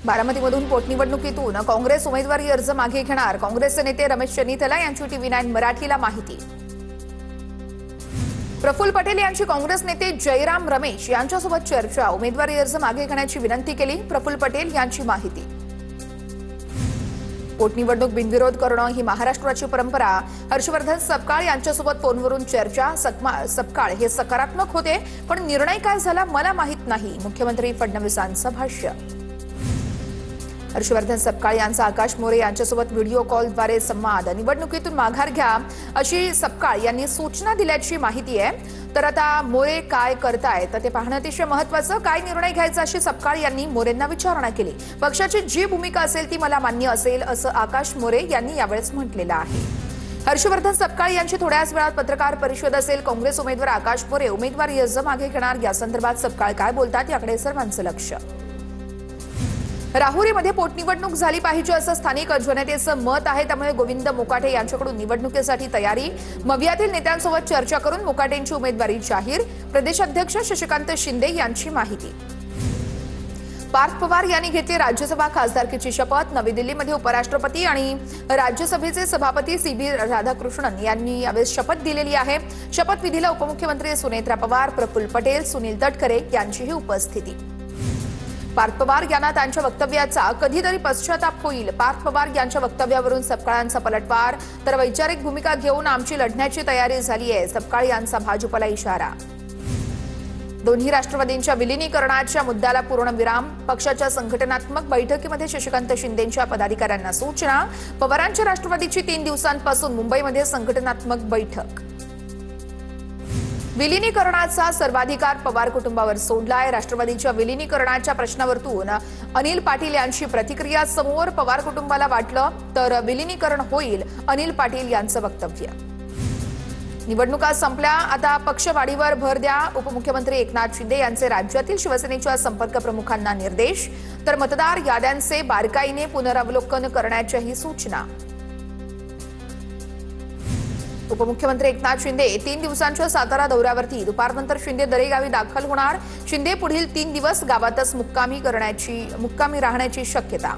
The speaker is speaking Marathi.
बारामतीमधून पोटनिवडणुकीतून काँग्रेस उमेदवारी अर्ज मागे घेणार काँग्रेसचे नेते रमेश चन्नीथला यांची TV9 मराठीला माहिती। प्रफुल्ल पटेल यांची काँग्रेस नेते जयराम रमेश यांच्यासोबत चर्चा, उमेदवारी अर्ज मागे घेण्याची विनंती केली। प्रफुल्ल पटेल यांची माहिती। पोटनिवडणूक बिनविरोध करणं ही महाराष्ट्राची परंपरा, हर्षवर्धन सपकाळ यांच्यासोबत फोनवरून चर्चा। सपकाळ हे सकारात्मक होते, पण निर्णय काय झाला मला माहित नाही, मुख्यमंत्री फडणवीसांचं भाष्य। हर्षवर्धन सपकाळ यांचा आकाश मोरे यांच्यासोबत व्हिडिओ कॉलद्वारे संवाद, निवडणुकीतून माघार घ्या अशी सपकाळ यांनी सूचना दिल्याची माहिती आहे। तर आता मोरे काय करतायत ते पाहणं अतिशय महत्त्वाचं। काय निर्णय घ्यायचा अशी सपकाळ यांनी मोरेंना विचारणा केली। पक्षाची जी भूमिका असेल ती मला मान्य असेल असं आकाश मोरे यांनी यावेळेस म्हटलेलं आहे। हर्षवर्धन सपकाळ यांची थोड्याच वेळात पत्रकार परिषद असेल। काँग्रेस उमेदवार आकाश मोरे उमेदवारी अर्ज मागे घेणार, या संदर्भात सपकाळ काय बोलतात याकडे सर्वांचं लक्ष। राहुरीमध्ये पोटनिवडणूक झाली पाहिजे असं स्थानिक जनतेचं मत आहे, त्यामुळे गोविंद मोकाटे यांच्याकडून निवडणुकीसाठी तयारी। मवियातील नेत्यांसोबत चर्चा करून मोकाटेंची उमेदवारी जाहीर, प्रदेशाध्यक्ष शशिकांत शिंदे यांची माहिती। पार्थ पवार यांनी घेतली राज्यसभा खासदारकीची शपथ। नवी दिल्लीमध्ये उपराष्ट्रपती आणि राज्यसभेचे सभापती CB राधाकृष्णन यांनी यावेळी शपथ दिलेली आहे। शपथविधीला उपमुख्यमंत्री सुनेत्रा पवार, प्रफुल्ल पटेल, सुनील तटकरे यांचीही उपस्थिती। पार्थ पवार यांना त्यांच्या वक्तव्याचा कधीतरी पश्चाताप होईल। पार्थ पवार यांच्या वक्तव्यावरून सपकाळांचा पलटवार, तर वैचारिक भूमिका घेऊन आमची लढण्याची तयारी झाली आहे, सपकाळ यांचा भाजपला इशारा। दोन्ही राष्ट्रवादींच्या विलीनीकरणाच्या मुद्द्याला पूर्णविराम, पक्षाच्या संघटनात्मक बैठकीमध्ये शशिकांत शिंदेंच्या पदाधिकाऱ्यांना सूचना। पवारांच्या राष्ट्रवादीची 3 दिवसांपासून मुंबईमध्ये संघटनात्मक बैठक। विलीनीकरणाचा सर्वाधिकार पवार कुटुंबावर सोडलाय। राष्ट्रवादीच्या विलीनीकरणाच्या प्रश्नावरून अनिल पाटील यांची प्रतिक्रिया समोर, पवार कुटुंबाला वाटलं तर विलीनीकरण होईल, अनिल पाटील यांचं वक्तव्य। निवडणुका संपल्या, आता पक्षवाढीवर भर द्या, उपमुख्यमंत्री एकनाथ शिंदे यांचे राज्यातील शिवसेनेच्या संपर्क प्रमुखांना निर्देश, तर मतदार याद्यांचे बारकाईने पुनरावलोकन करण्याच्याही सूचना। उपमुख्यमंत्री एकनाथ शिंदे 3 दिवसांच्या सातारा दौऱ्यावरती, दुपारनंतर शिंदे दरेगावी दाखल होणार। शिंदे पुढील 3 दिवस गावातच मुक्कामी राहण्याची शक्यता।